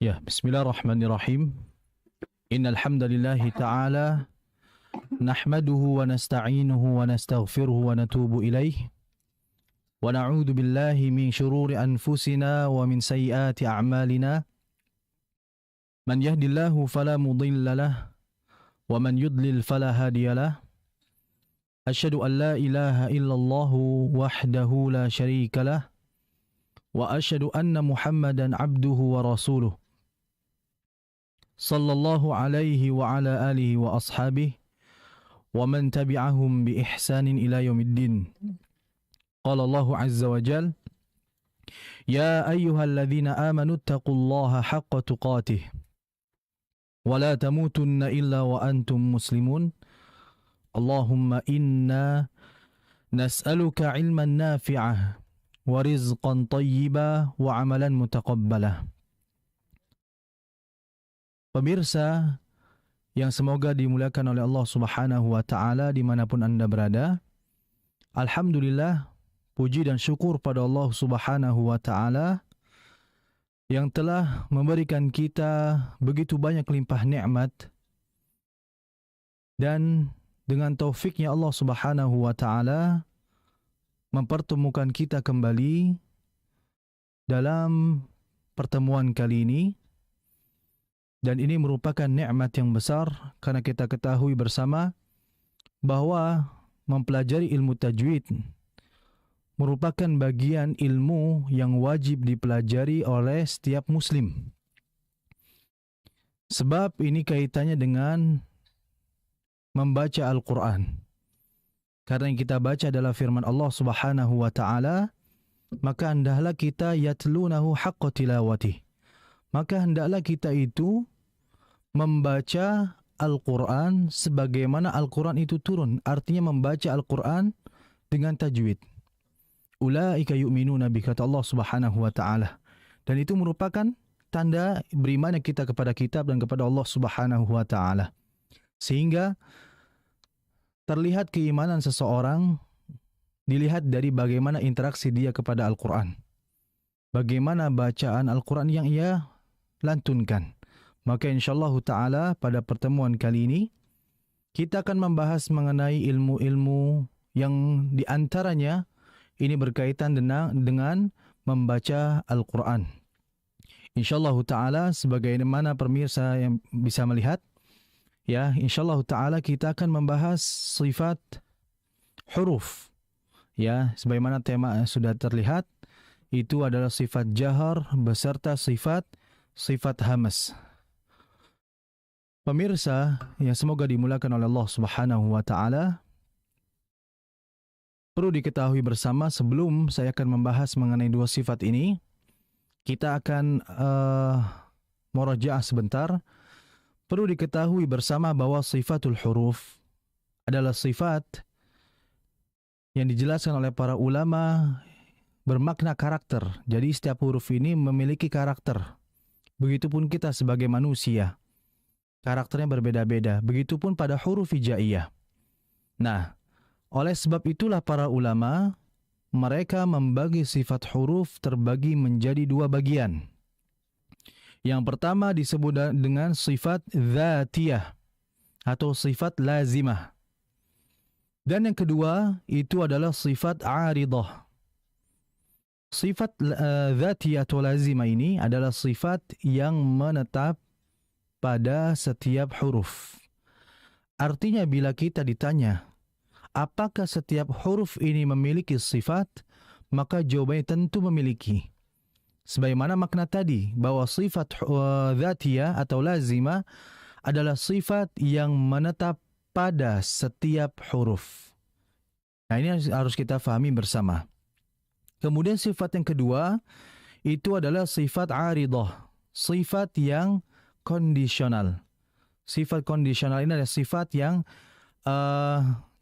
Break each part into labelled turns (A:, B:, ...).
A: Ya, bismillahirrahmanirrahim. Innal hamdalillahi ta'ala nahmaduhu wa nasta'inuhu wa nastaghfiruhu wa natubu ilaih wa na'udzu billahi min shururi anfusina wa min sayyiati a'malina. Man yahdihillahu fala mudilla lahu wa man yudlil fala hadiya lahu. Asyhadu an la ilaha illallah wahdahu la syarika lahu wa asyhadu anna Muhammadan abduhu wa rasuluh. Sallallahu alaihi wa ala alihi wa ashabihi wa man tabi'ahum bi ihsanin ila yaumiddin. Qala Allahu azza wa jal, ya ayyuhalladzina amanu taqullaha haqqa tuqatih wa la tamutunna illa wa antum muslimun. Allahumma inna nas'aluka ilman nafi'ah wa rizqan tayyiba wa amalan mutaqabbalah. Pemirsa yang semoga dimuliakan oleh Allah Subhanahu wa Ta'ala dimanapun Anda berada, alhamdulillah, puji dan syukur pada Allah Subhanahu wa Ta'ala yang telah memberikan kita begitu banyak limpah nikmat, dan dengan taufiknya Allah Subhanahu wa Ta'ala mempertemukan kita kembali dalam pertemuan kali ini. Dan ini merupakan nikmat yang besar karena kita ketahui bersama bahwa mempelajari ilmu tajwid merupakan bagian ilmu yang wajib dipelajari oleh setiap muslim. Sebab ini kaitannya dengan membaca Al-Quran. Karena yang kita baca adalah firman Allah Subhanahu wa Ta'ala, maka hendaklah kita yatlunahu haqqa tilawatih. Maka hendaklah kita itu membaca Al-Quran sebagaimana Al-Quran itu turun. Artinya membaca Al-Quran dengan tajwid. Ulaika yu'minuna bi, kata Allah Subhanahu wa Ta'ala. Dan itu merupakan tanda berimannya kita kepada kitab dan kepada Allah Subhanahu wa Ta'ala. Sehingga terlihat keimanan seseorang dilihat dari bagaimana interaksi dia kepada Al-Quran. Bagaimana bacaan Al-Quran yang ia lantunkan. Maka insyaAllah ta'ala pada pertemuan kali ini kita akan membahas mengenai ilmu-ilmu yang diantaranya ini berkaitan dengan membaca Al-Quran. InsyaAllah ta'ala sebagaimana pemirsa yang bisa melihat, ya, insyaAllah ta'ala kita akan membahas sifat huruf. Ya, sebagaimana tema sudah terlihat, itu adalah sifat jahar beserta sifat hamas. Pemirsa yang semoga dimulakan oleh Allah Subhanahu wa Ta'ala, perlu diketahui bersama sebelum saya akan membahas mengenai dua sifat ini, kita akan murajaah sebentar. Perlu diketahui bersama bahwa sifatul huruf adalah sifat yang dijelaskan oleh para ulama bermakna karakter. Jadi setiap huruf ini memiliki karakter. Begitupun kita sebagai manusia, karakternya berbeda-beda. Begitupun pada huruf hijaiyah. Nah, oleh sebab itulah para ulama, mereka membagi sifat huruf terbagi menjadi dua bagian. Yang pertama disebut dengan sifat dzatiyah atau sifat lazimah. Dan yang kedua itu adalah sifat aridah. Sifat dzatiyah atau lazimah ini adalah sifat yang menetap pada setiap huruf. Artinya bila kita ditanya, apakah setiap huruf ini memiliki sifat? Maka jawabannya tentu memiliki. Sebagaimana makna tadi, bahwa sifat dzatiyah atau lazimah adalah sifat yang menetap pada setiap huruf. Nah, ini harus kita fahami bersama. Kemudian sifat yang kedua, itu adalah sifat aridah. Sifat yang kondisional. Sifat kondisional ini adalah sifat yang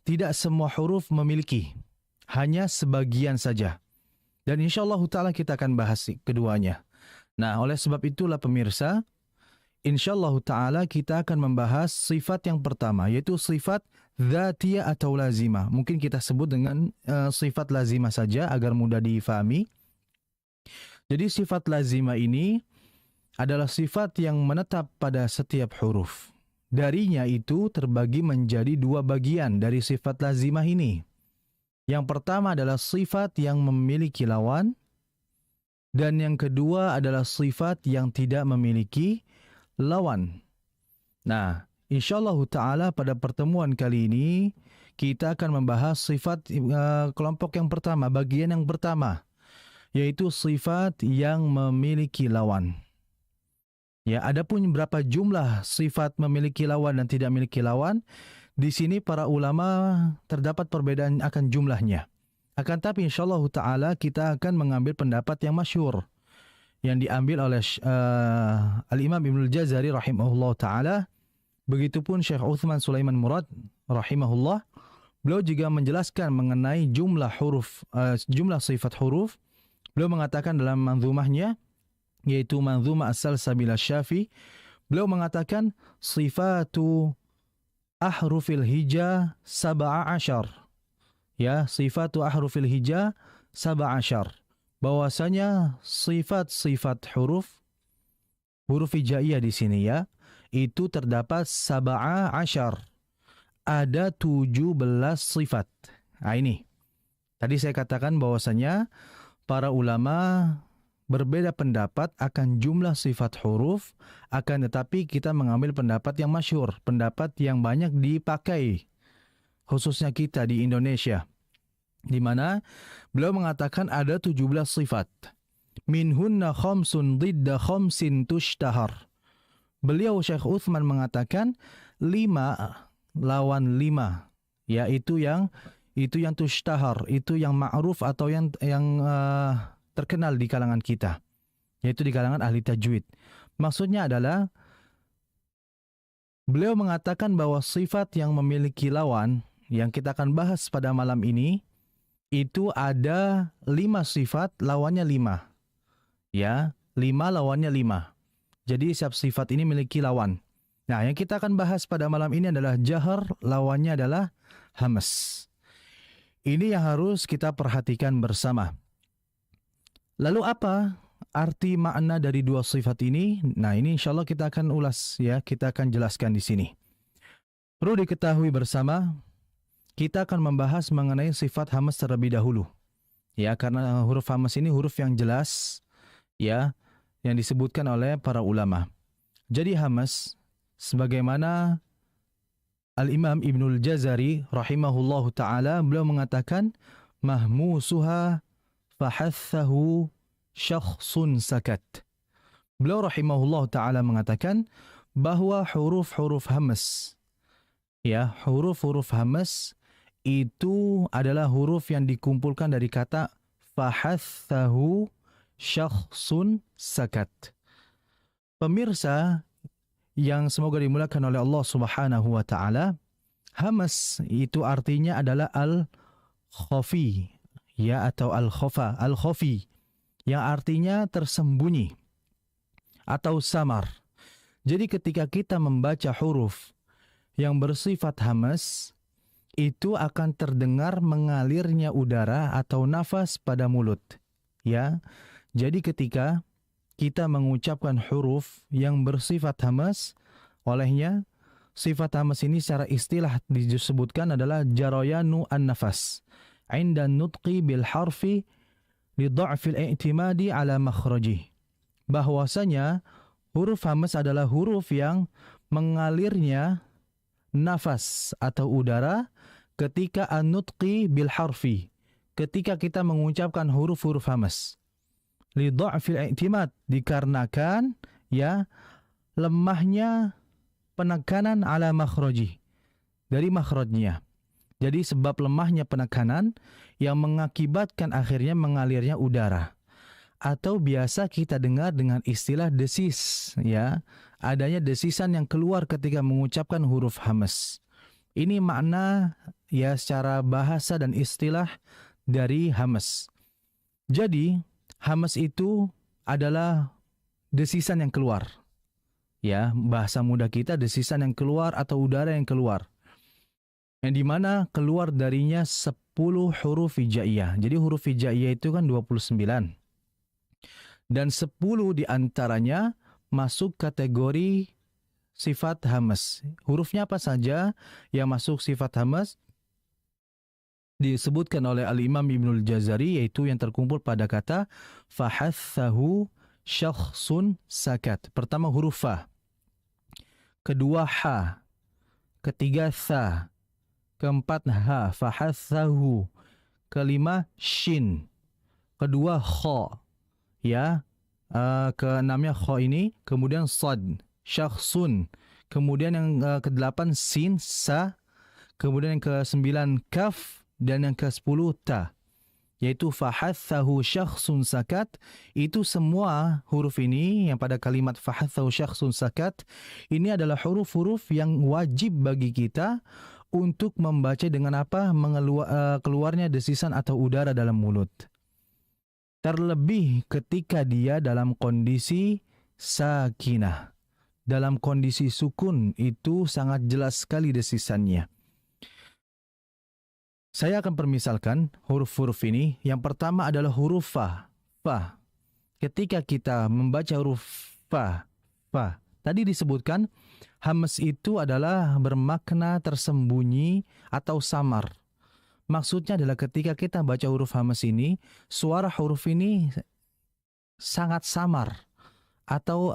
A: tidak semua huruf memiliki. Hanya sebagian saja. Dan insyaAllah ta'ala kita akan bahas keduanya. Nah, oleh sebab itulah pemirsa, insyaAllah ta'ala kita akan membahas sifat yang pertama, yaitu sifat dzatiyah atau lazimah. Mungkin kita sebut dengan sifat lazimah saja agar mudah difahami. Jadi sifat lazimah ini adalah sifat yang menetap pada setiap huruf. Darinya itu terbagi menjadi dua bagian dari sifat lazimah ini. Yang pertama adalah sifat yang memiliki lawan, dan yang kedua adalah sifat yang tidak memiliki lawan. Nah, insyaallah ta'ala pada pertemuan kali ini, kita akan membahas sifat kelompok yang pertama, bagian yang pertama, yaitu sifat yang memiliki lawan. Ya, adapun berapa jumlah sifat memiliki lawan dan tidak memiliki lawan, di sini para ulama terdapat perbedaan akan jumlahnya. Akan tapi insyaallah ta'ala kita akan mengambil pendapat yang masyhur yang diambil oleh Al-Imam Ibnul Jazari rahimahullah ta'ala. Begitupun Syekh Uthman Sulaiman Murad rahimahullah. Beliau juga menjelaskan mengenai jumlah huruf, jumlah sifat huruf. Beliau mengatakan dalam manzumahnya, yaitu manzumah as-Salsabil Syafi, beliau mengatakan sifatu ahrufil hija 17. Ya, sifatu ahrufil hija 17. Bahwasanya sifat-sifat huruf hijaiyah di sini ya, itu terdapat 17. Ada 17 sifat. Nah ini. Tadi saya katakan bahwasanya para ulama berbeda pendapat akan jumlah sifat huruf, akan tetapi kita mengambil pendapat yang masyhur, pendapat yang banyak dipakai, khususnya kita di Indonesia, di mana beliau mengatakan ada 17 sifat. Minhunna khamsun didda khamsin tushtahar. Beliau Syekh Uthman mengatakan 5 lawan 5, yaitu yang tushtahar, itu yang ma'ruf atau yang terkenal di kalangan kita, yaitu di kalangan ahli tajwid. Maksudnya adalah beliau mengatakan bahwa sifat yang memiliki lawan yang kita akan bahas pada malam ini itu ada 5 sifat, lawannya 5. Ya, 5 lawannya 5. Jadi setiap sifat ini memiliki lawan. Nah, yang kita akan bahas pada malam ini adalah jahar, lawannya adalah hamas. Ini yang harus kita perhatikan bersama. Lalu apa arti makna dari dua sifat ini? Nah, ini insyaallah kita akan ulas ya, kita akan jelaskan di sini. Perlu diketahui bersama, kita akan membahas mengenai sifat hamas terlebih dahulu. Ya, karena huruf hamas ini huruf yang jelas ya, yang disebutkan oleh para ulama. Jadi hamas sebagaimana Al-Imam Ibnul Jazari rahimahullahu ta'ala, beliau mengatakan mahmusuha fahathahu syakhsun sakat. Beliau rahimahullahu ta'ala mengatakan bahwa huruf-huruf hamas, ya, huruf-huruf hamas itu adalah huruf yang dikumpulkan dari kata fahathahu syakhsun sakat. Pemirsa yang semoga dimuliakan oleh Allah Subhanahu wa taala, hamas itu artinya adalah al-khafi ya, atau al-khafa, al-khafi yang artinya tersembunyi atau samar. Jadi ketika kita membaca huruf yang bersifat hamas, itu akan terdengar mengalirnya udara atau nafas pada mulut. Ya. Jadi ketika kita mengucapkan huruf yang bersifat hamas, olehnya sifat hamas ini secara istilah disebutkan adalah jarayanu an-nafas 'inda nutqi bil harfi li dha'fil i'timadi ala makhrajih. Bahwasanya huruf hamas adalah huruf yang mengalirnya nafas atau udara ketika an-nutqi bil harfi, ketika kita mengucapkan huruf-huruf hamas. Li dha'fil i'timad, dikarenakan ya lemahnya penekanan ala makhrajih, dari makhrajnya. Jadi sebab lemahnya penekanan yang mengakibatkan akhirnya mengalirnya udara. Atau biasa kita dengar dengan istilah desis, ya, adanya desisan yang keluar ketika mengucapkan huruf hamas. Ini makna ya secara bahasa dan istilah dari hamas. Jadi hamas itu adalah desisan yang keluar. Ya, bahasa mudah kita desisan yang keluar atau udara yang keluar. Yang dimana keluar darinya 10 huruf hijaiyah. Jadi huruf hijaiyah itu kan 29. Dan 10 diantaranya masuk kategori sifat hamas. Hurufnya apa saja yang masuk sifat hamas? Disebutkan oleh Al-Imam Ibnul Jazari, yaitu yang terkumpul pada kata fahathahu syakhsun sakat. Pertama huruf fa, kedua ha, ketiga tha, keempat ha, fahathahu, kelima shin, kedua kha, ya, keenamnya kha ini, kemudian sad, syakhsun, kemudian yang kedelapan sin, sa, kemudian yang ke-9 kaf, dan yang ke-10 ta, yaitu fahathahu syakhsun sakat. Itu semua huruf ini yang pada kalimat fahathahu syakhsun sakat ini adalah huruf-huruf yang wajib bagi kita untuk membaca dengan apa? Keluarnya desisan atau udara dalam mulut. Terlebih ketika dia dalam kondisi sakinah. Dalam kondisi sukun itu sangat jelas sekali desisannya. Saya akan permisalkan huruf-huruf ini. Yang pertama adalah huruf fa. Fa. Ketika kita membaca huruf fa, fa. Tadi disebutkan hamas itu adalah bermakna tersembunyi atau samar. Maksudnya adalah ketika kita baca huruf hamas ini, suara huruf ini sangat samar atau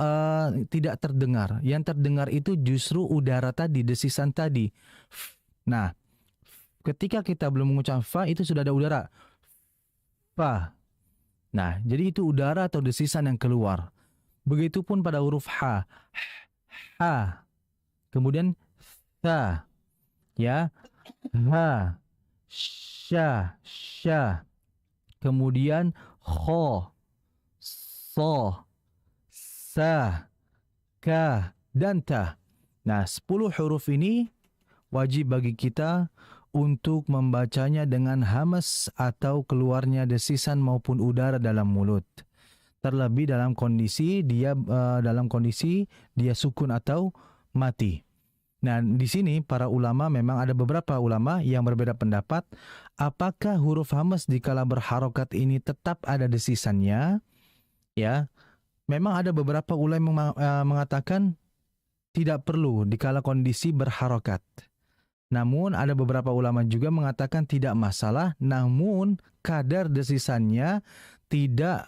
A: tidak terdengar. Yang terdengar itu justru udara tadi, desisan tadi. Nah, ketika kita belum mengucap fa, itu sudah ada udara. Fa. Nah, jadi itu udara atau desisan yang keluar. Begitupun pada huruf ha. Ha. Kemudian tha. Ya. Ha. Sya. Sya. Kemudian kho. So. Sa. Ka. Dan ta. Nah, 10 huruf ini wajib bagi kita untuk membacanya dengan hamas atau keluarnya desisan maupun udara dalam mulut. Terlebih dalam kondisi dia sukun atau mati. Nah, di sini para ulama, memang ada beberapa ulama yang berbeda pendapat apakah huruf hamas dikala berharokat ini tetap ada desisannya. Ya, memang ada beberapa ulama yang mengatakan tidak perlu dikala kondisi berharokat. Namun ada beberapa ulama juga mengatakan tidak masalah, namun kadar desisannya tidak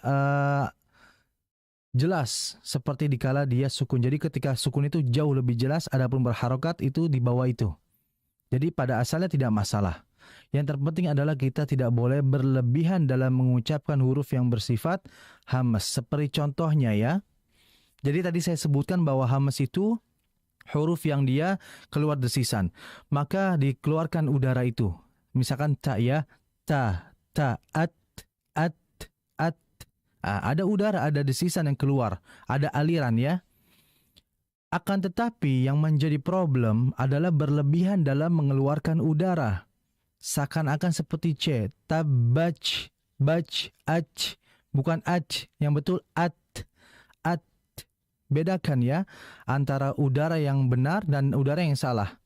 A: jelas seperti dikala dia sukun. Jadi ketika sukun itu jauh lebih jelas, adapun berharokat itu di bawah itu. Jadi pada asalnya tidak masalah. Yang terpenting adalah kita tidak boleh berlebihan dalam mengucapkan huruf yang bersifat hamas. Seperti contohnya ya. Jadi tadi saya sebutkan bahwa hamas itu huruf yang dia keluar desisan, maka dikeluarkan udara itu. Misalkan ta ya, ta, at. Ada udara, ada desisan yang keluar, ada aliran ya. Akan tetapi yang menjadi problem adalah berlebihan dalam mengeluarkan udara. Seakan-akan seperti c, tabach, bach, ach, bukan ach, yang betul at. Bedakan ya antara udara yang benar dan udara yang salah.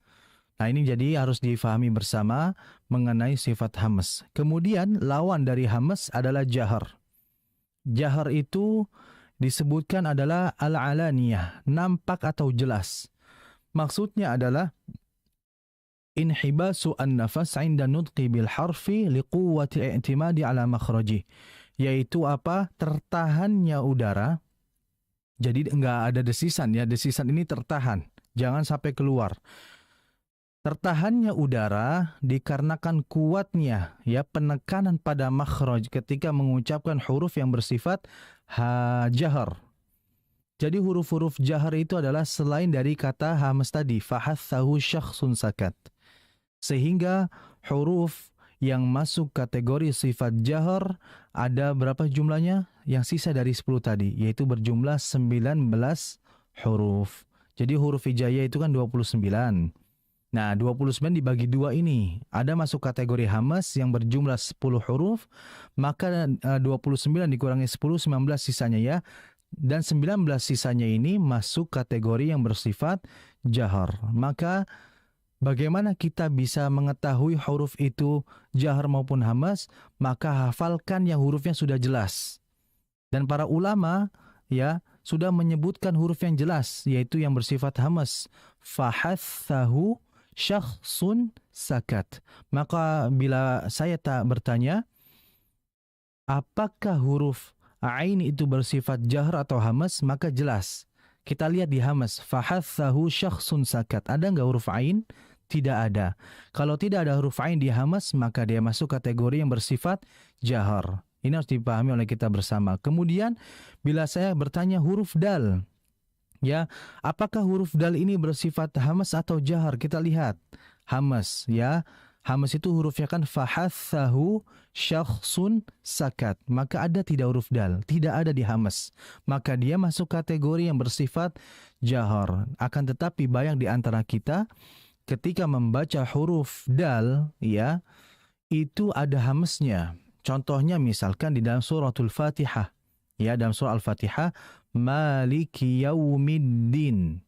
A: Nah, ini jadi harus difahami bersama mengenai sifat hamas. Kemudian lawan dari hamas adalah jahar. Jahar itu disebutkan adalah al-alaniyah, nampak atau jelas. Maksudnya adalah inhibasu an-nafas 'inda nutqi bil harfi liquwwati i'timadi ala makhraji. Yaitu apa? Tertahannya udara. Jadi enggak ada desisan ya, desisan ini tertahan, jangan sampai keluar. Tertahannya udara dikarenakan kuatnya ya penekanan pada makhraj ketika mengucapkan huruf yang bersifat jahar. Jadi huruf-huruf jahar itu adalah selain dari kata hamas tadi, fahathahu syakhsun sakat. Sehingga huruf yang masuk kategori sifat jahar ada berapa jumlahnya? Yang sisa dari 10 tadi, yaitu berjumlah 19 huruf. Jadi huruf hijaiyah itu kan 29. Nah, 29 dibagi 2 ini. Ada masuk kategori hamas yang berjumlah 10 huruf, maka 29 dikurangi 10, 19 sisanya ya. Dan 19 sisanya ini masuk kategori yang bersifat jahar. Maka bagaimana kita bisa mengetahui huruf itu jahar maupun hamas? Maka hafalkan yang hurufnya sudah jelas. Dan para ulama ya sudah menyebutkan huruf yang jelas, yaitu yang bersifat hamas. Fahathahu syakhsun sakat. Maka bila saya tak bertanya, apakah huruf ain itu bersifat jahr atau hamas, maka jelas. Kita lihat di hamas, fahathahu syakhsun sakat. Ada enggak huruf ain? Tidak ada. Kalau tidak ada huruf ain di hamas, maka dia masuk kategori yang bersifat jahar. Ini harus dipahami oleh kita bersama. Kemudian bila saya bertanya huruf dal, ya, apakah huruf dal ini bersifat hamas atau jahar? Kita lihat hamas, ya. Hamas itu hurufnya kan fahathahu syakhsun sakat. Maka ada tidak huruf dal? Tidak ada di hamas. Maka dia masuk kategori yang bersifat jahar. Akan tetapi banyak di antara kita ketika membaca huruf dal, ya, itu ada hamasnya. Contohnya misalkan di dalam suratul Fatihah. Ya, dalam surah Al-Fatihah, Maliki Yaumiddin.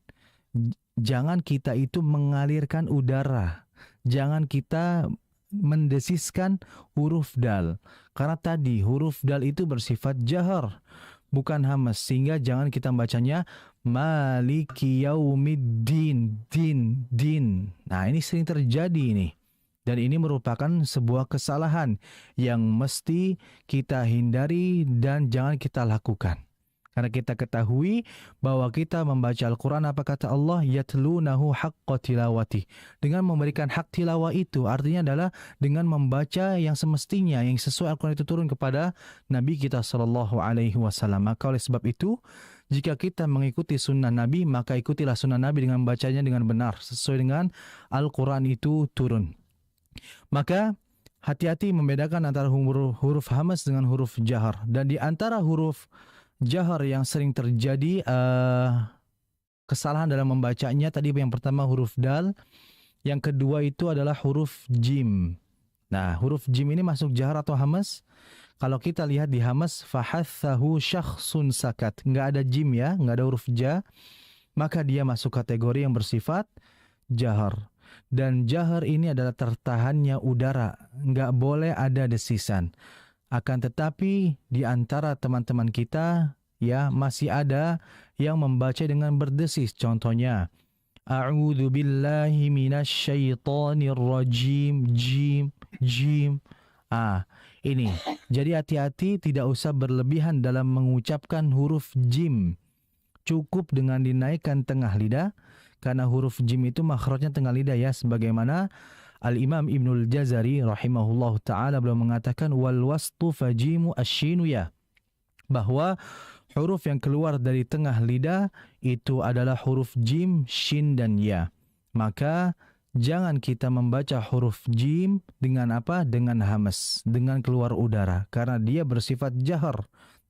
A: Jangan kita itu mengalirkan udara. Jangan kita mendesiskan huruf dal. Karena tadi huruf dal itu bersifat jahar, bukan hamas. Sehingga jangan kita bacanya Maliki Yaumiddin, din. Nah, ini sering terjadi ini. Dan ini merupakan sebuah kesalahan yang mesti kita hindari dan jangan kita lakukan. Karena kita ketahui bahwa kita membaca Al-Quran, apa kata Allah? Yatlunahu haqqa tilawati. Dengan memberikan hak tilawah itu, artinya adalah dengan membaca yang semestinya, yang sesuai Al-Quran itu turun kepada Nabi kita SAW. Maka oleh sebab itu, jika kita mengikuti sunnah Nabi, maka ikutilah sunnah Nabi dengan bacanya dengan benar, sesuai dengan Al-Quran itu turun. Maka hati-hati membedakan antara huruf hamas dengan huruf jahar. Dan di antara huruf jahar yang sering terjadi kesalahan dalam membacanya, tadi yang pertama huruf dal, yang kedua itu adalah huruf jim. Nah, huruf jim ini masuk jahar atau hamas? Kalau kita lihat di hamas, fahathahu syakhsun sakat, nggak ada jim, ya, nggak ada huruf ja, maka dia masuk kategori yang bersifat jahar. Dan jahar ini adalah tertahannya udara, nggak boleh ada desisan. Akan tetapi di antara teman-teman kita, ya, masih ada yang membaca dengan berdesis. Contohnya, A'udzu billahi minasyaitonir rajim, jim. Ini. Jadi hati-hati, tidak usah berlebihan dalam mengucapkan huruf jim. Cukup dengan dinaikkan tengah lidah, karena huruf jim itu makhrajnya tengah lidah, ya, sebagaimana Al-Imam Ibnul Jazari rahimahullah ta'ala beliau mengatakan wal wastu fajimu asyinu, ya, bahwa huruf yang keluar dari tengah lidah itu adalah huruf jim, shin, dan ya. Maka jangan kita membaca huruf jim dengan apa? Dengan hamas, dengan keluar udara, karena dia bersifat jahar,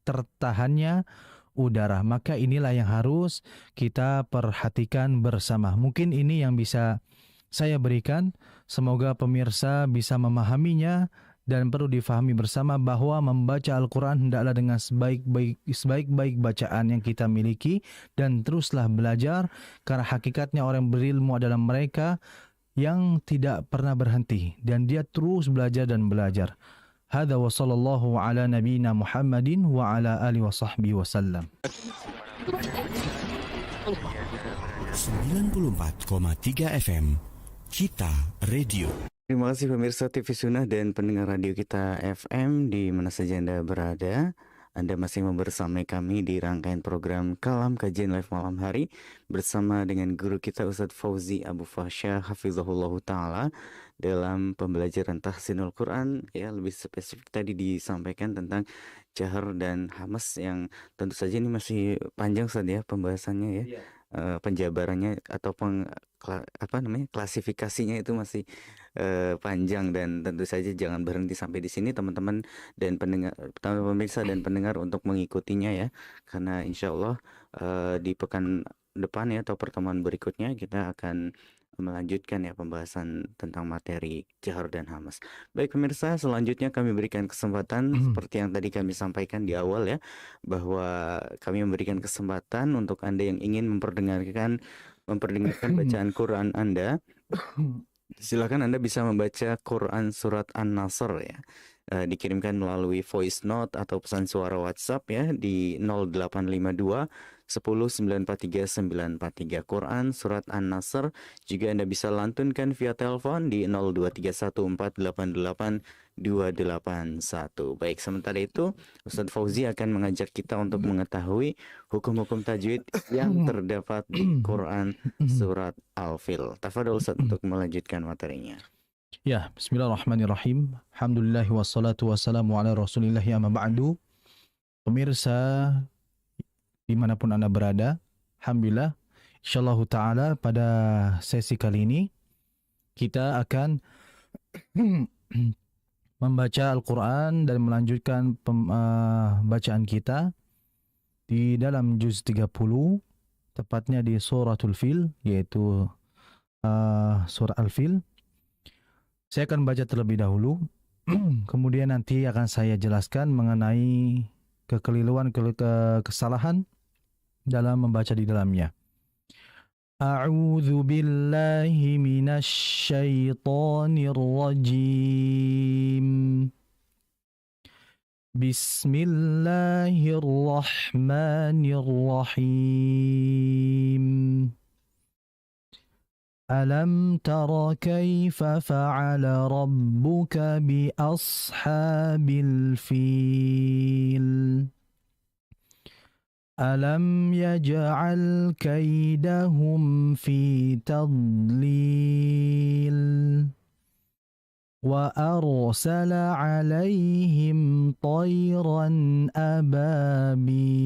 A: tertahannya udara. Maka inilah yang harus kita perhatikan bersama. Mungkin ini yang bisa saya berikan. Semoga pemirsa bisa memahaminya dan perlu difahami bersama bahwa membaca Al-Quran hendaklah dengan sebaik-baik bacaan yang kita miliki, dan teruslah belajar, karena hakikatnya orang berilmu adalah mereka yang tidak pernah berhenti dan dia terus belajar dan belajar. Hadza wa sallallahu ala nabiyyina Muhammadin wa ala alihi wa sahbihi wasallam.
B: 94,3 FM Kita Radio.
C: Terima kasih pemirsa TV Sunnah dan pendengar radio kita FM di mana saja Anda berada. Anda masih membersamai kami di rangkaian program Kalam Kajian Live Malam Hari bersama dengan guru kita Ustadz Fauzi Abu Fasya Hafizahullah Ta'ala dalam pembelajaran tahsinul Quran. Ya, lebih spesifik tadi disampaikan tentang jahar dan hamas yang tentu saja ini masih panjang Ustadz, ya, pembahasannya, ya.
A: Iya.
C: Penjabarannya atau klasifikasinya itu masih panjang, dan tentu saja jangan berhenti sampai di sini teman-teman dan pemirsa dan pendengar untuk mengikutinya, ya, karena insya Allah di pekan depan, ya, atau pertemuan berikutnya kita akan melanjutkan, ya, pembahasan tentang materi jahar dan hamas. Baik pemirsa, selanjutnya kami berikan kesempatan seperti yang tadi kami sampaikan di awal, ya, bahwa kami memberikan kesempatan untuk Anda yang ingin memperdengarkan bacaan Quran Anda. Silakan Anda bisa membaca Quran surat An-Nasr, ya. Dikirimkan melalui voice note atau pesan suara WhatsApp, ya, di 0852 943 Quran Surat An-Nasr. Juga Anda bisa lantunkan via telepon di 02314882281. Baik, sementara itu Ustadz Fauzi akan mengajak kita untuk mengetahui hukum-hukum tajwid yang terdapat di Quran Surat Al-Fil. Tafadhol Ustadz untuk melanjutkan materinya.
A: Ya, bismillahirrahmanirrahim. Alhamdulillah wassalatu wassalamu ala rasulillah amma ba'du. Pemirsa dimanapun Anda berada, alhamdulillah, insyaallah ta'ala pada sesi kali ini kita akan membaca Al-Quran dan melanjutkan bacaan kita di dalam juz 30, tepatnya di suratul Fil, yaitu surah Al-Fil. Saya akan baca terlebih dahulu, kemudian nanti akan saya jelaskan mengenai kekeliruan, kesalahan dalam membaca di dalamnya. A'udzu billahi minasy syaithanir rajim. Bismillahirrahmanirrahim. Alam tara kaifa fa'ala rabbuka bi ashabil fil. Alam yaj'al kaidahum fi tadlil. Wa arsala 'alaihim tayran ababil.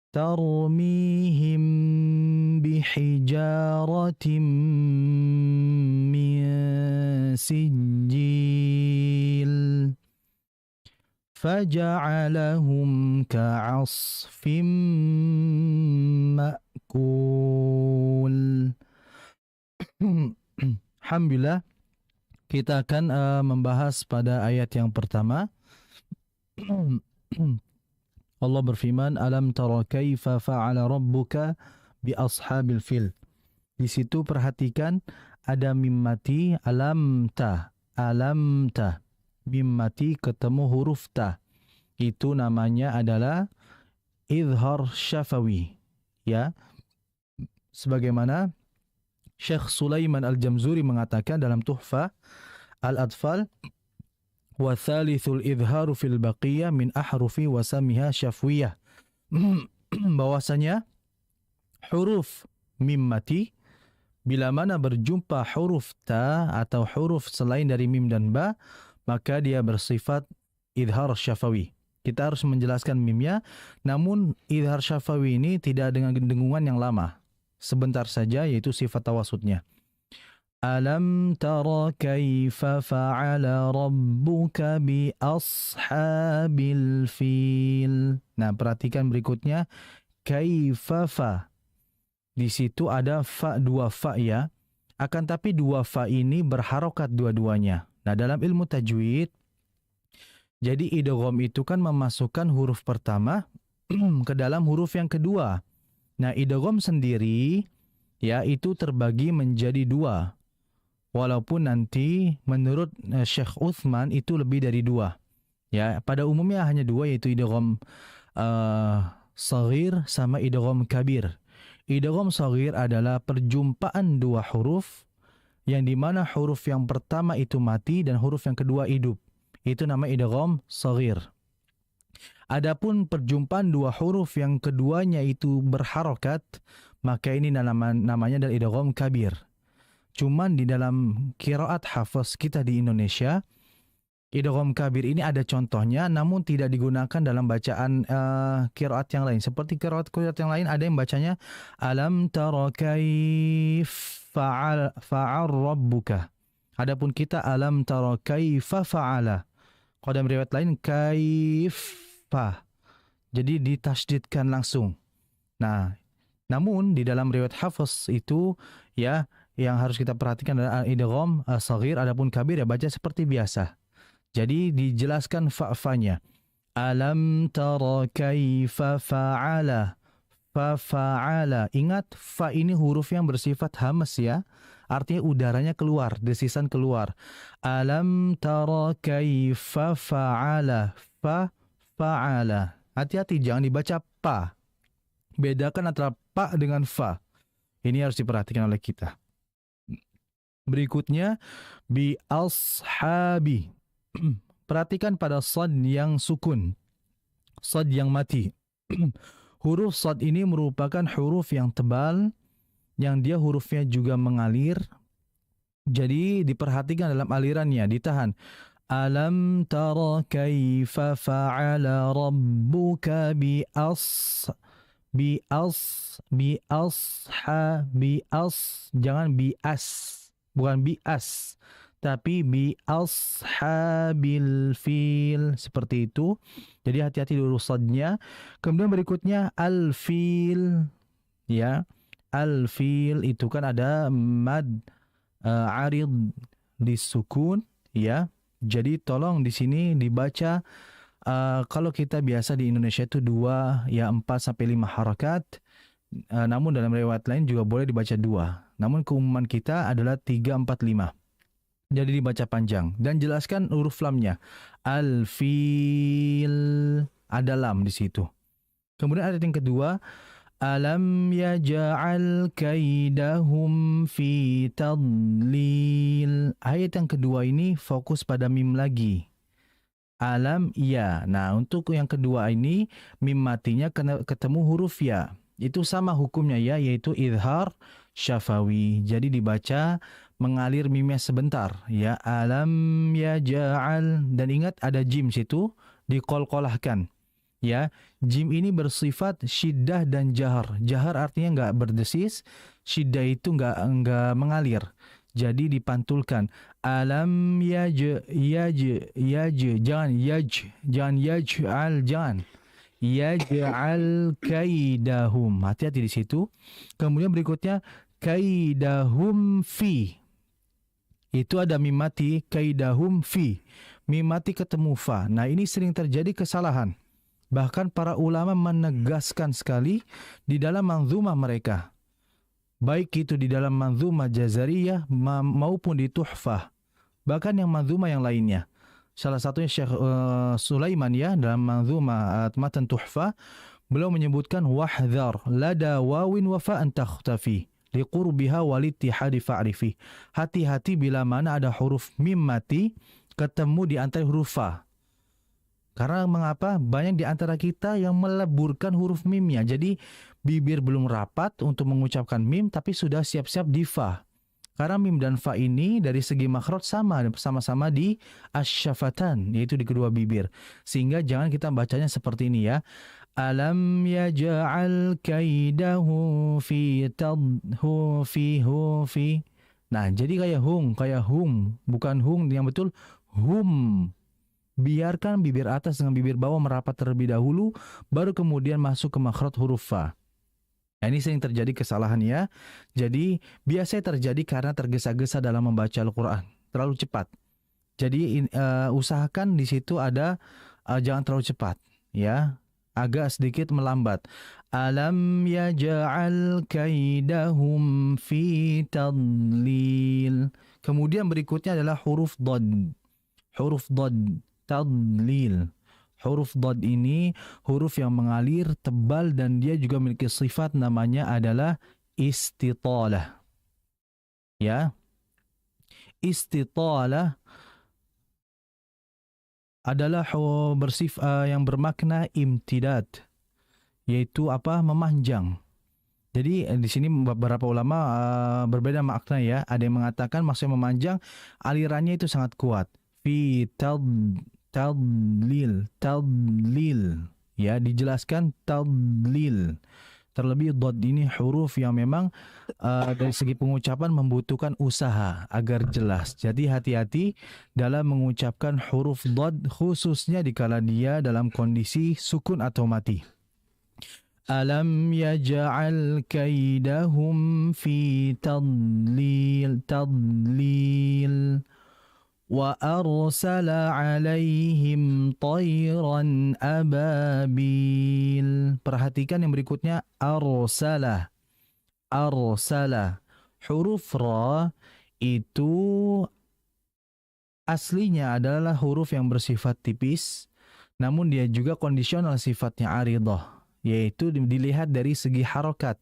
A: Tarmihim bihijaratin min sijil. Faja'alahum ka'asfim ma'kul. Alhamdulillah, kita akan membahas pada ayat yang pertama. Allah berfirman, Alam tara kaifa fa'ala rabbuka bi ashabil fil. Di situ perhatikan ada mim mati, alam ta, mim mati ketemu huruf ta. Itu namanya adalah izhar syafawi. Ya. Sebagaimana Syekh Sulaiman Al-Jamzuri mengatakan dalam Tuhfah Al-Atfal, wa thalithul idharu fil baqiyah min ahrufi wa samiha syafwiyah. Bahwasanya huruf mim mati bila mana berjumpa huruf ta atau huruf selain dari mim dan ba, maka dia bersifat idhar syafawi. Kita harus menjelaskan mimnya, namun idhar syafawi ini tidak dengan dengungan yang lama. Sebentar saja, yaitu sifat tawasudnya. Alam tara kaifa fa'ala rabbuka bi ashabil fil. Nah, perhatikan berikutnya, kaifa fa. Di situ ada fa, dua fa ya. Akan tapi dua fa ini berharokat dua-duanya. Nah, dalam ilmu tajwid, jadi idgham itu kan memasukkan huruf pertama ke dalam huruf yang kedua. Nah, idgham sendiri ya itu terbagi menjadi dua. Walaupun nanti menurut Syekh Uthman itu lebih dari dua. Ya, pada umumnya hanya dua, yaitu idgham saghir sama idgham kabir. Idgham saghir adalah perjumpaan dua huruf yang dimana huruf yang pertama itu mati dan huruf yang kedua hidup. Itu nama idgham saghir. Adapun perjumpaan dua huruf yang keduanya itu berharokat, maka ini namanya adalah idgham kabir. Cuman di dalam qiraat hafaz kita di Indonesia, idgham kabir ini ada contohnya, namun tidak digunakan dalam bacaan qiraat yang lain. Seperti qiraat yang lain ada yang bacanya alam tara kaif fa'al rabbuka. Adapun kita alam tara kaifa fa'ala. Kalau dalam riwayat lain kaifa. Jadi ditasydidkan langsung. Nah, namun di dalam riwayat hafaz itu ya yang harus kita perhatikan adalah idgham saghir, adapun kabir ya baca seperti biasa. Jadi dijelaskan fa-fa-nya. Alam tara kaifa fa'ala. Fa-fa'ala. Ingat, fa ini huruf yang bersifat hamas ya. Artinya udaranya keluar, desisan keluar. Alam tara kaifa fa'ala. Fa-fa'ala. Hati-hati, jangan dibaca pa. Bedakan antara pa dengan fa. Ini harus diperhatikan oleh kita. Berikutnya, bi ashabi. Perhatikan pada sad yang sukun, sad yang mati. Huruf sad ini merupakan huruf yang tebal, yang dia hurufnya juga mengalir. Jadi diperhatikan dalam alirannya, ditahan. Alam tara kaifa fa'ala rabbuka jangan bias, bukan bias, tapi bi ashabil fil, seperti itu. Jadi hati-hati dulu sadnya. Kemudian berikutnya al fil, ya. Al fil itu kan ada mad arid disukun, ya. Jadi tolong di sini dibaca kalau kita biasa di Indonesia itu 4 sampai 5 harakat. Namun dalam riwayat lain juga boleh dibaca 2. Namun keumuman kita adalah 3, 4, 5. Jadi dibaca panjang. Dan jelaskan huruf lamnya. Al-fil. Ada lam di situ. Kemudian ayat yang kedua. Alam yaja'al kaidahum fi tadlil. Ayat yang kedua ini fokus pada mim lagi. Alam ya. Nah, untuk yang kedua ini mim matinya ketemu huruf ya. Itu sama hukumnya ya, yaitu idhar syafawi. Jadi dibaca mengalir mimnya sebentar, ya. Alam ya ja'al, dan ingat ada jim situ, diqalqalahkan. Ya, jim ini bersifat syiddah dan jahar. Jahar artinya enggak berdesis, syiddah itu enggak mengalir. Jadi dipantulkan. Alam yaj, jangan yaj'al, jangan. Yaj'al kaidahum. Hati-hati di situ. Kemudian berikutnya kaidahum fi. Itu ada mim mati, kaidahum fi. Mim mati ketemu fa. Nah, ini sering terjadi kesalahan. Bahkan para ulama menegaskan sekali di dalam manzumah mereka. Baik itu di dalam manzumah Jazariyah maupun di Tuhfah. Bahkan yang manzumah yang lainnya. Salah satunya Syekh Sulaiman ya, dalam manzumah matan Tuhfah, beliau menyebutkan wahdhar lada wawin wa fa'an takhtafi liqurbiha walittihadi fa'rifi. Hati-hati bila mana ada huruf mim mati ketemu di antara huruf fa. Karena mengapa? Banyak di antara kita yang meleburkan huruf mimnya. Jadi bibir belum rapat untuk mengucapkan mim tapi sudah siap-siap di fa. Karena mim dan fa ini dari segi makhraj sama-sama di asyafatan, yaitu di kedua bibir. Sehingga jangan kita bacanya seperti ini ya. Alam yaj'al kaidahu fi tadhu fi. Nah, jadi kayak hum, bukan hung yang betul hum. Biarkan bibir atas dengan bibir bawah merapat terlebih dahulu, baru kemudian masuk ke makhraj huruf fa. Nah, ini sering terjadi kesalahan ya. Jadi biasanya terjadi karena tergesa-gesa dalam membaca Al-Quran, terlalu cepat. Jadi usahakan di situ ada jangan terlalu cepat, ya, agak sedikit melambat. Alam yaj'al kaidahum fi tadlil. Kemudian berikutnya adalah huruf dad. Huruf dad, tadlil. Huruf dad ini huruf yang mengalir, tebal, dan dia juga memiliki sifat namanya adalah istitalah. Ya. Istitalah adalah yang bermakna imtidad, yaitu apa? Memanjang. Jadi di sini beberapa ulama berbeda makna ya. Ada yang mengatakan maksudnya memanjang, alirannya itu sangat kuat. Fi tadlil, ya, dijelaskan tadlil. Terlebih dad ini huruf yang memang dari segi pengucapan membutuhkan usaha agar jelas. Jadi hati-hati dalam mengucapkan huruf dad, khususnya dikala dia dalam kondisi sukun atau mati. Alam yaj'al kaidahum fi tadlil. وَأَرْسَلَ عَلَيْهِمْ طَيْرًا أَبَابِيلَ. Perhatikan yang berikutnya, arsala. Huruf ra itu aslinya adalah huruf yang bersifat tipis, Namun dia juga kondisional sifatnya aridah, yaitu dilihat dari segi harakat.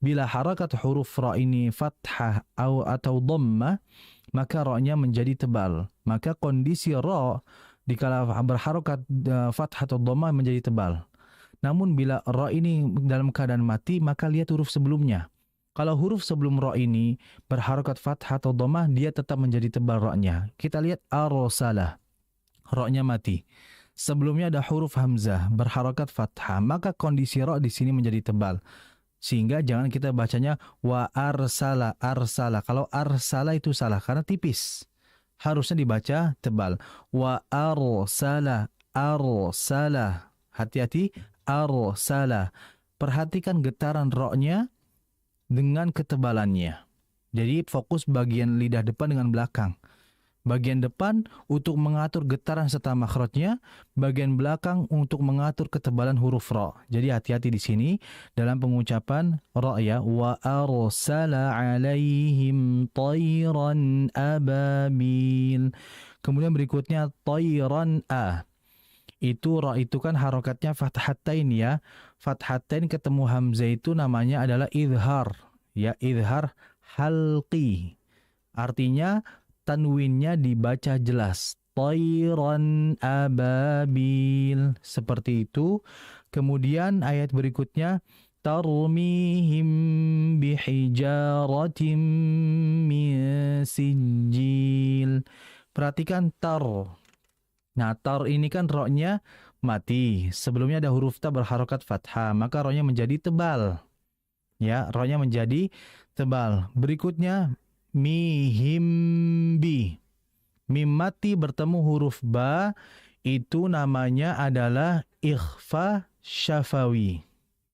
A: Bila harakat huruf ra ini fathah atau dhammah, maka ra-nya menjadi tebal. Maka kondisi ra dikala berharokat fathah atau dhammah menjadi tebal. Namun bila ra ini dalam keadaan mati, maka lihat huruf sebelumnya. Kalau huruf sebelum ra ini berharokat fathah atau dhammah, dia tetap menjadi tebal ra-nya. Kita lihat arsalah, ra-nya mati. Sebelumnya ada huruf hamzah berharokat fathah, maka kondisi ra di sini menjadi tebal. Sehingga jangan kita bacanya wa arsala, arsala. Kalau arsala itu salah karena tipis. Harusnya dibaca tebal. Wa arsala, arsala. Hati-hati, arsala. Perhatikan getaran ra-nya dengan ketebalannya. Jadi fokus bagian lidah depan dengan belakang. Bagian depan untuk mengatur getaran serta makhrajnya, bagian belakang untuk mengatur ketebalan huruf ra. Jadi hati-hati di sini dalam pengucapan ra ya, wa arsala alaihim tayran ababil. Kemudian berikutnya tayran a. Itu ra itu kan harokatnya fathatain ya. Fathatain ketemu hamzah itu namanya adalah izhar. Ya, izhar halqi. Artinya tanwinnya dibaca jelas. Tayran ababil. Seperti itu. Kemudian ayat berikutnya. Tarmihim bihijaratim min sijil. Perhatikan tar. Nah, tar ini kan ra-nya mati. Sebelumnya ada huruf ta berharokat fathah. Maka ra-nya menjadi tebal. Ya, ra-nya menjadi tebal. Berikutnya mihimbi. Mim mati bertemu huruf ba, itu namanya adalah ikhfa syafawi.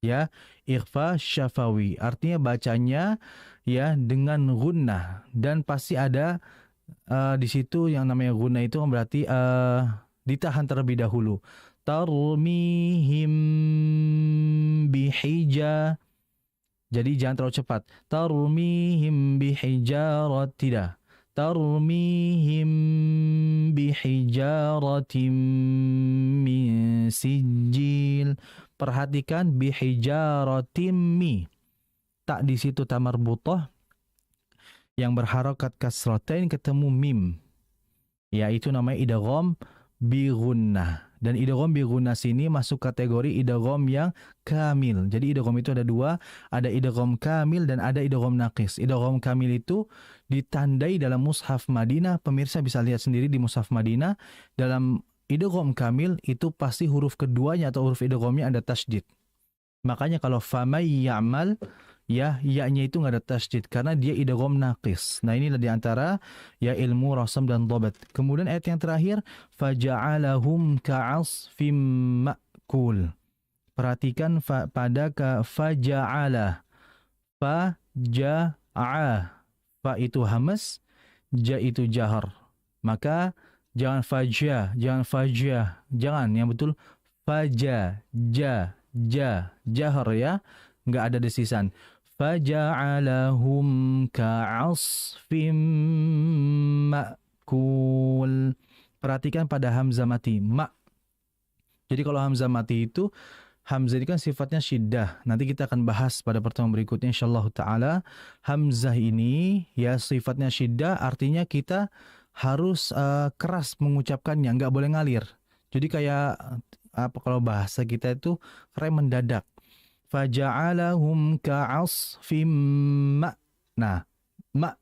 A: Ya, ikhfa syafawi. Artinya bacanya ya dengan gunnah, dan pasti ada di situ yang namanya gunnah itu berarti ditahan terlebih dahulu. Tarmihim bihija. Jadi jangan terlalu cepat. Tarmihim bihijarat, tidak. Tarmihim bihijaratim min sijil. Perhatikan bihijaratim mi. Tak di situ tamar butoh yang berharokat kasratain ketemu mim. Ya, itu namanya idgham bi gunnah. Dan idgham bi gunnah sini masuk kategori idgham yang kamil. Jadi idgham itu ada dua, ada idgham kamil dan ada idgham naqis. Idgham kamil itu ditandai dalam mushaf Madinah. Pemirsa bisa lihat sendiri di mushaf Madinah. Dalam idgham kamil itu pasti huruf keduanya atau huruf idghamnya ada tasydid. Makanya kalau famay ya'mal, ya-nya itu nggak ada tasydid karena dia idgham naqis. Nah, inilah di antara ya ilmu rasam dan dhabat. Kemudian ayat yang terakhir, faja'alahum ka'asfim ma'kul. Perhatikan pada faja'ala. Faja'a. Fa itu hamas, ja itu jahar. Maka jangan faja, jangan faja. Jangan, yang betul faja, ja, jahar ya. Nggak ada desisan. Faja'alahum ka'asfim ma'kul. Perhatikan pada hamzah mati, ma. Jadi kalau hamzah mati itu, hamzah ini kan sifatnya syiddah. Nanti kita akan bahas pada pertemuan berikutnya insyaallah ta'ala. Hamzah ini ya sifatnya syiddah, artinya kita harus keras mengucapkannya, nggak boleh ngalir. Jadi kayak apa kalau bahasa kita itu rem mendadak. Faja'alahum ka'asfim ma. Nah, ma.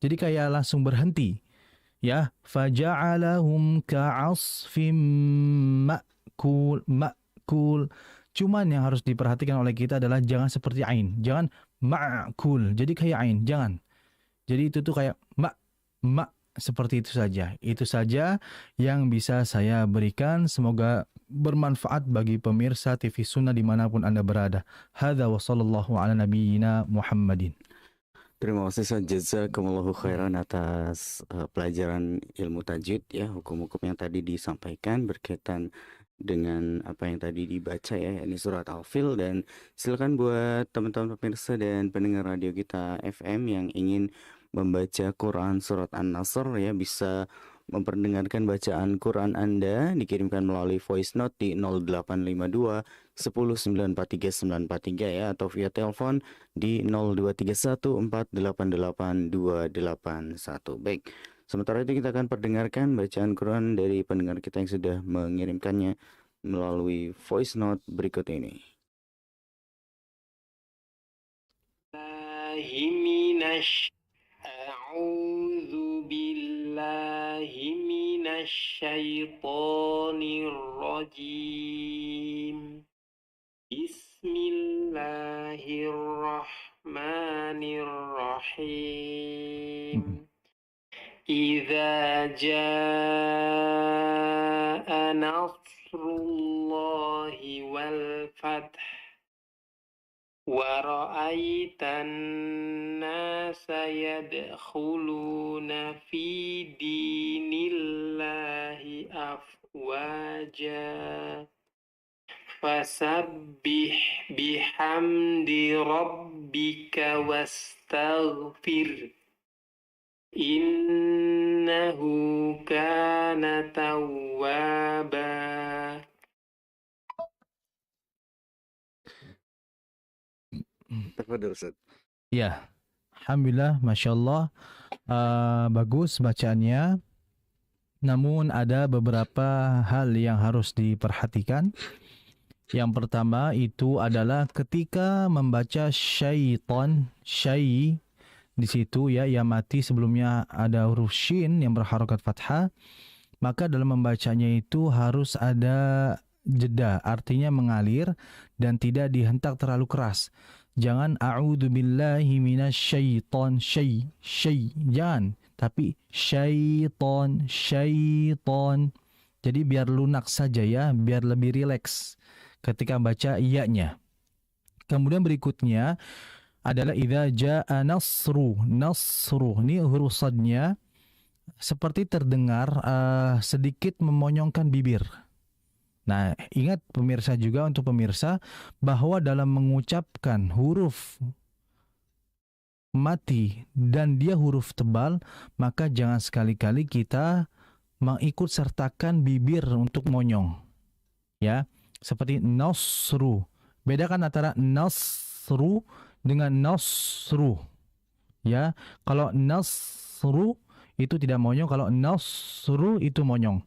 A: Jadi kayak langsung berhenti. Ya, faja'alahum ka'asfim ma'kul, ma'kul. Cuman yang harus diperhatikan oleh kita adalah jangan seperti ain. Jangan ma'kul. Jadi kayak ain, jangan. Jadi itu tuh kayak ma, seperti itu saja. Itu saja yang bisa saya berikan. Semoga bermanfaat bagi pemirsa TV Sunnah dimanapun Anda berada. Hadza wa sallallahu ala nabiyyina Muhammadin.
C: Terima kasih Ustaz, jazakumullahu khairan atas pelajaran ilmu tajwid ya, hukum-hukum yang tadi disampaikan berkaitan dengan apa yang tadi dibaca ya, ini surat Al-Fil. Dan silakan buat teman-teman pemirsa dan pendengar radio kita FM yang ingin membaca Quran surat An-Nasr ya, bisa memperdengarkan bacaan Quran Anda, dikirimkan melalui voice note di 0852 10 943 943 ya, atau via telepon di 0231 488 281. Baik, sementara itu kita akan perdengarkan bacaan Quran dari pendengar kita yang sudah mengirimkannya melalui voice note berikut ini. A'udzu billahi minasy syaithanir rajim. Bismillahirrahmanirrahim. Idza jaa nasrullahi wal fath wa ra'aitan nasa yadkhuluna fi dinillahi afwaja fasabbih bihamdi rabbika wastaghfir innahu kana tawwaba. Tafadhol Ustaz.
A: Ya, alhamdulillah, masya Allah, bagus bacaannya. Namun ada beberapa hal yang harus diperhatikan. Yang pertama itu adalah ketika membaca syaitan, syai di situ ya, yang mati sebelumnya ada huruf shin yang berharokat fathah, maka dalam membacanya itu harus ada jeda, artinya mengalir dan tidak dihentak terlalu keras. Jangan a'udzu billahi minasyaiton syai, jangan, tapi syaiton, syaiton. Jadi biar lunak saja ya, biar lebih rileks ketika baca iya-nya. Kemudian berikutnya adalah idza jaa nasru. Nasru ini huruf shadnya seperti terdengar sedikit memonyongkan bibir. Nah, ingat pemirsa juga, untuk pemirsa, bahwa dalam mengucapkan huruf mati dan dia huruf tebal, maka jangan sekali-kali kita mengikut sertakan bibir untuk monyong. Ya, seperti nasru. Bedakan antara nasru dengan nasru. Ya, kalau nasru itu tidak monyong, kalau nasru itu monyong.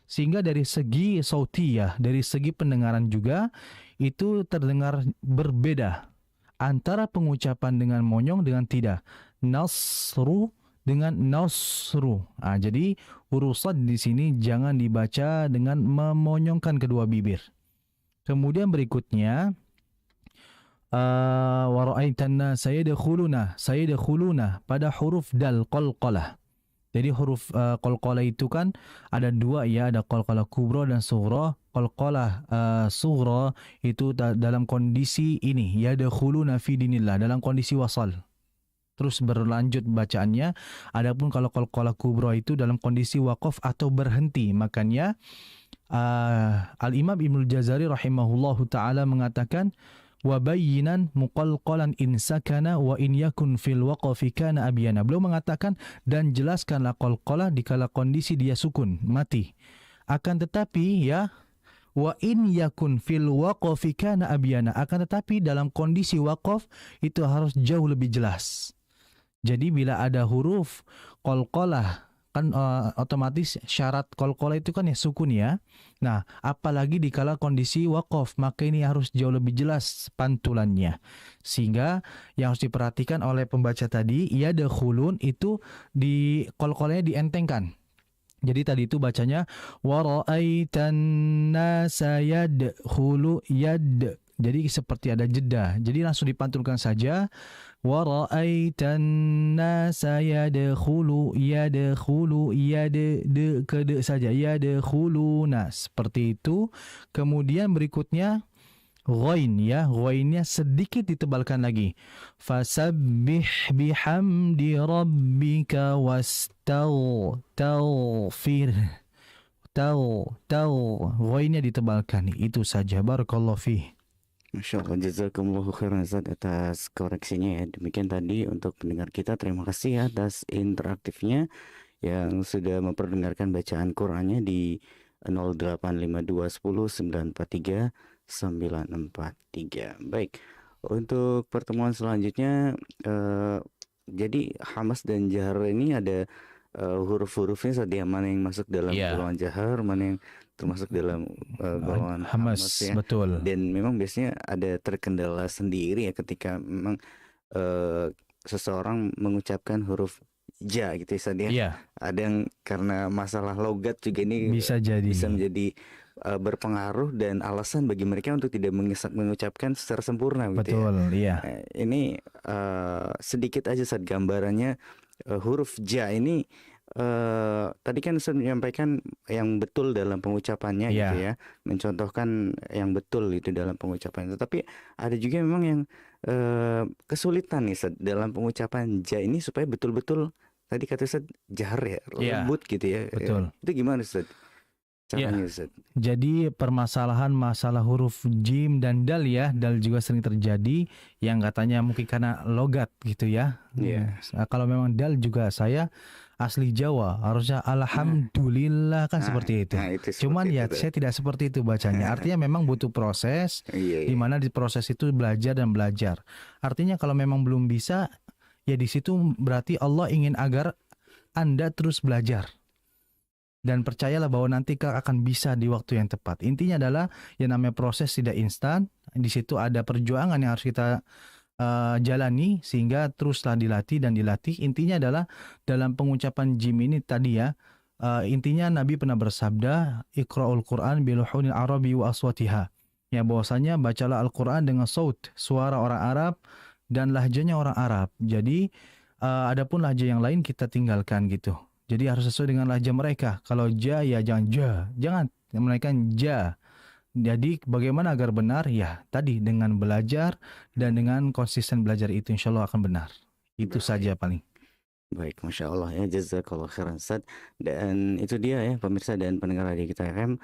A: Sehingga dari segi sautiyah, dari segi pendengaran juga, itu terdengar berbeda antara pengucapan dengan monyong dengan tidak. Nasru dengan nasru. Jadi huruf shad di sini jangan dibaca dengan memonyongkan kedua bibir. Kemudian berikutnya, wa ra'aitanna sayadkhuluna pada huruf dal qalqalah. Jadi huruf qalqalah itu kan ada dua ya, ada qalqalah kubra dan sughra. Qalqalah sughra itu dalam kondisi ini, yadkhuluna fi dinillah, dalam kondisi wasal. Terus berlanjut bacaannya. Adapun kalau qalqalah kubra itu dalam kondisi waqaf atau berhenti. Makanya Al-Imam Ibnul Jazari rahimahullahu ta'ala mengatakan, wa bayyinan muqalqalan in sakana wa in yakun fil waqfi kana abyana. Beliau mengatakan, dan jelaskanlah qalqalah dikala kondisi dia sukun, mati. Akan tetapi ya, wa in yakun fil waqfi kana abyana, akan tetapi dalam kondisi waqaf itu harus jauh lebih jelas. Jadi bila ada huruf qalqalah kan otomatis syarat qalqalah itu kan ya sukun ya. Nah, apalagi dikala kondisi waqaf, maka ini harus jauh lebih jelas pantulannya. Sehingga yang harus diperhatikan oleh pembaca tadi, yadkhulun itu di qalqalahnya dientengkan. Jadi tadi itu bacanya wa ra'aitan nasa yadkhulu yad. Jadi seperti ada jeda. Jadi langsung dipantulkan saja. Wa ra'aitan nasa yadkhulu kede saja, yadkhuluna, seperti itu. Kemudian berikutnya ghain ya, ghainnya sedikit ditebalkan lagi. Fasabbih bihamdi rabbika wastaghfir. Ghainnya ditebalkan. Itu saja. Barakallahu fiih.
C: Masya Allah, jazakumullahu khairan Ustaz atas koreksinya ya. Demikian tadi untuk pendengar kita, terima kasih atas interaktifnya. yang sudah memperdengarkan bacaan Qur'annya di 085210943943. Baik, untuk pertemuan selanjutnya, jadi Hamas dan Jahar ini ada huruf-hurufnya saat mana yang masuk dalam
A: Iya.
C: golongan Jahar, mana yang termasuk dalam golongan
A: Hamas,
C: Hamas ya.
A: betul.
C: Dan memang biasanya ada terkendala sendiri ya ketika memang seseorang mengucapkan huruf ja gitu ya Ustaz ya.
A: Iya,
C: Ada yang karena masalah logat juga ini
A: bisa jadi.
C: bisa menjadi berpengaruh dan alasan bagi mereka untuk tidak mengucapkan secara sempurna gitu ya.
A: Betul, iya.
C: Ini sedikit aja saat gambarannya huruf ja ini tadi kan Ustaz menyampaikan yang betul dalam pengucapannya
A: Iya.
C: gitu ya, mencontohkan yang betul itu dalam pengucapan. Tetapi ada juga memang yang kesulitan nih Ustaz dalam pengucapan ja ini supaya betul-betul tadi kata Ustaz jahar ya,
A: Iya,
C: lembut gitu ya.
A: betul.
C: Itu gimana Ustaz? Caranya Ustaz?
A: Jadi permasalahan masalah huruf jim dan dal ya, dal juga sering terjadi yang katanya mungkin karena logat gitu ya.
C: Iya.
A: Kalau memang dal juga saya asli Jawa, harusnya alhamdulillah kan seperti itu.
C: Nah, itu
A: Cuman
C: seperti
A: ya
C: itu.
A: saya tidak seperti itu bacanya. Artinya memang butuh proses
C: Iya,
A: di mana di proses itu belajar dan belajar. Artinya kalau memang belum bisa ya di situ berarti Allah ingin agar Anda terus belajar. Dan percayalah bahwa nanti kau akan bisa di waktu yang tepat. Intinya adalah yang namanya proses tidak instan. Di situ ada perjuangan yang harus kita jalani sehingga teruslah dilatih dan dilatih. Intinya adalah dalam pengucapan jim ini tadi ya, intinya Nabi pernah bersabda, Iqra'ul Quran biluhunil arabi wa aswatiha. Ya, bahwasanya bacalah Al-Quran dengan suara orang Arab dan lahjanya orang Arab. Jadi adapun lahja yang lain kita tinggalkan gitu. Jadi harus sesuai dengan lahja mereka. Kalau ja ya jangan menaikkan ja. Jadi bagaimana agar benar? Ya tadi dengan belajar dan dengan konsisten belajar itu insya Allah akan benar. Itu saja paling.
C: Baik, Masya Allah ya, jazakallah khairan Ustaz. Dan itu dia ya pemirsa dan pendengar radio kita FM,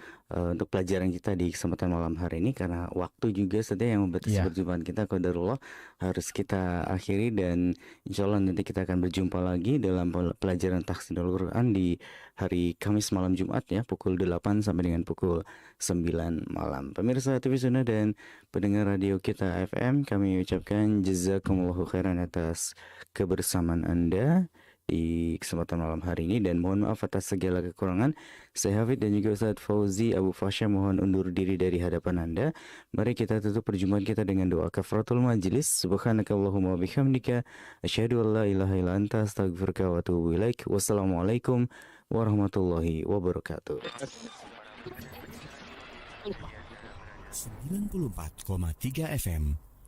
C: untuk pelajaran kita di kesempatan malam hari ini. Karena waktu juga saja yang membatasi
A: Ya.
C: perjumpaan kita, qadarullah harus kita akhiri. Dan insya Allah nanti kita akan berjumpa lagi dalam pelajaran tahsinul Quran di hari Kamis malam Jumat ya, pukul 8 sampai dengan pukul 9 malam. Pemirsa TV Sunnah dan pendengar radio kita FM, kami ucapkan jazakumullahu khairan atas kebersamaan Anda di kesempatan malam hari ini, dan mohon maaf atas segala kekurangan. Saya Hafid dan juga Ustaz Fauzi Abu Fasya mohon undur diri dari hadapan Anda. Mari kita tutup perjumpaan kita dengan doa kafaratul majlis. Subhanakallahumma bihamdika asyhadu an la ilaha illa anta astaghfiruka wa atubu ilaik. Wassalamualaikum warahmatullahi wabarakatuh.
B: 94,3 FM